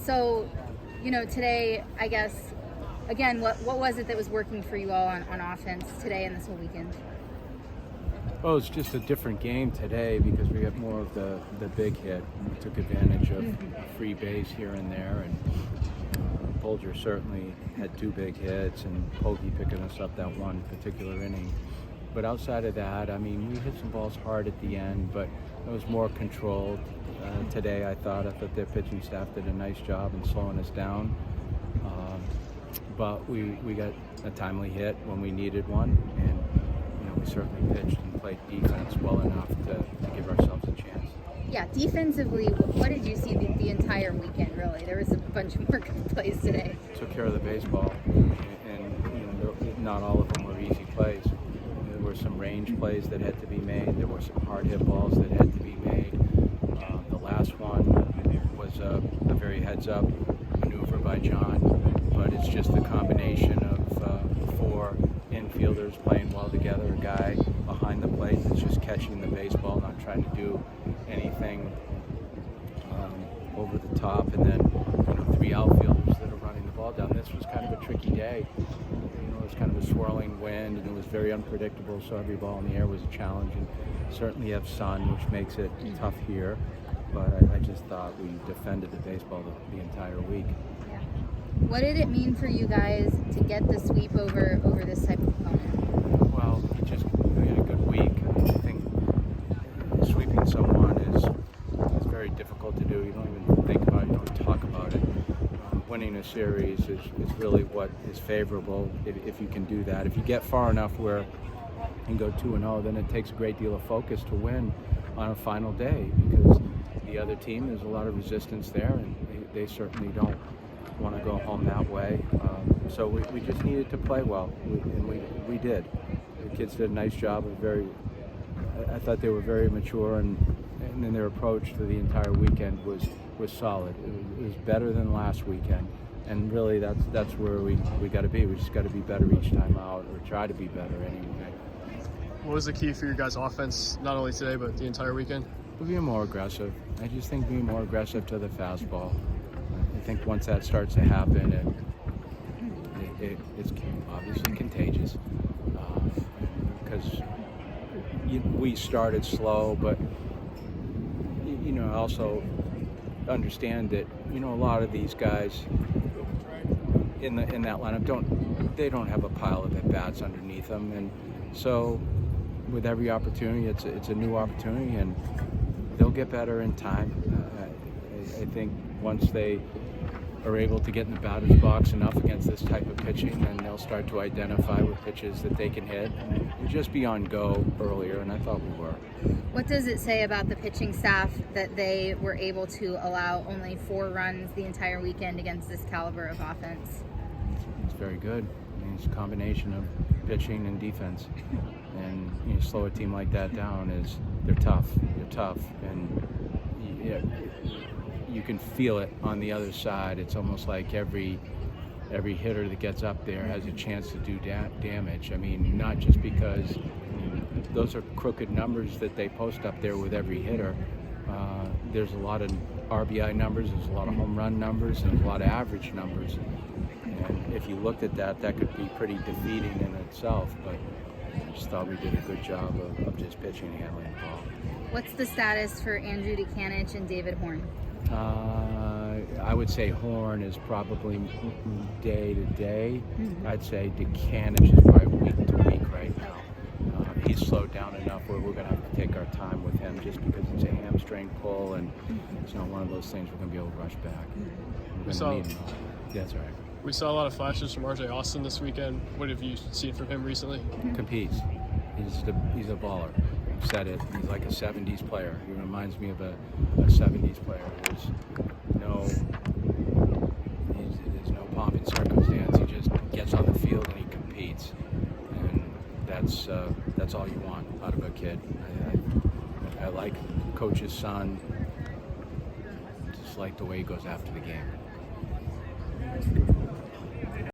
So, today, I guess, again, what was it that was working for you all on offense today and this whole weekend? Well, it's just a different game today because we got more of the big hit. We took advantage of free base here and there, and Bolger certainly had 2 big hits, and Pogge picking us up that one particular inning. But outside of that, I mean, we hit some balls hard at the end, but it was more controlled. Today, I thought their pitching staff did a nice job in slowing us down. But we got a timely hit when we needed one, and we certainly pitched and played defense well enough to give ourselves a chance. Yeah, defensively, what did you see the entire weekend, really? There was a bunch of more good plays today. Took care of the baseball, and not all of them were easy plays. There were some range plays that had to be made. There were some hard hit balls that had to be made. The last one was a very heads-up maneuver by John, but it's just a combination of 4 infielders playing well together, a guy behind the plate that's just catching the baseball, not trying to do anything over the top, and then 3 outfielders that are running the ball down. This was kind of a tricky day. It was kind of a swirling wind, and it was very unpredictable, so every ball in the air was a challenge, and certainly you have sun, which makes it tough here, but I just thought we defended the baseball the entire week. What did it mean for you guys to get the sweep over this type of opponent? Well, we had a good week. I think sweeping someone is very difficult to do. You don't even think about it, you don't talk about it. Winning a series is really what is favorable if you can do that. If you get far enough where you can go 2-0, then it takes a great deal of focus to win on a final day, because the other team, there's a lot of resistance there, and they certainly don't want to go home that way. So we just needed to play well, and we did. The kids did a nice job of I thought they were very mature, and then their approach to the entire weekend was solid. It was better than last weekend, and really that's where we got to be. We just got to be better each time out, or try to be better anyway. What was the key for your guys' offense, not only today but the entire weekend? Being more aggressive. I just think being more aggressive to the fastball. I think once that starts to happen, it's obviously contagious, because we started slow, but also understand that a lot of these guys in that lineup don't have a pile of at bats underneath them, and so with every opportunity, it's a new opportunity, and they'll get better in time. I think once they are able to get in the batter's box enough against this type of pitching, then they'll start to identify with pitches that they can hit. And just be on go earlier, and I thought we were. What does it say about the pitching staff that they were able to allow only 4 runs the entire weekend against this caliber of offense? It's very good. I mean, it's a combination of pitching and defense. And slow a team like that down they're tough. They're tough, and you can feel it on the other side. It's almost like every hitter that gets up there has a chance to do damage. I mean, not just because those are crooked numbers that they post up there with every hitter. There's a lot of RBI numbers, there's a lot of home run numbers, and a lot of average numbers. And if you looked at that could be pretty defeating in itself, but I just thought we did a good job of just pitching and handling the ball. What's the status for Andrew DeCanich and David Horn? I would say Horn is probably day to day. I'd say DeCanich is probably week to week right now. He's slowed down enough where we're going to have to take our time with him, just because it's a hamstring pull, and it's not one of those things we're going to be able to rush back. We're going to need him. Yeah, that's right. We saw a lot of flashes from RJ Austin this weekend. What have you seen from him recently? Competes. He's a baller. I've said it. He's like a 70s player. He reminds me of a 70s player. There's no pomp and circumstance. He just gets on the field and he competes, and that's all you want out of a kid. I like coach's son. Just like the way he goes after the game.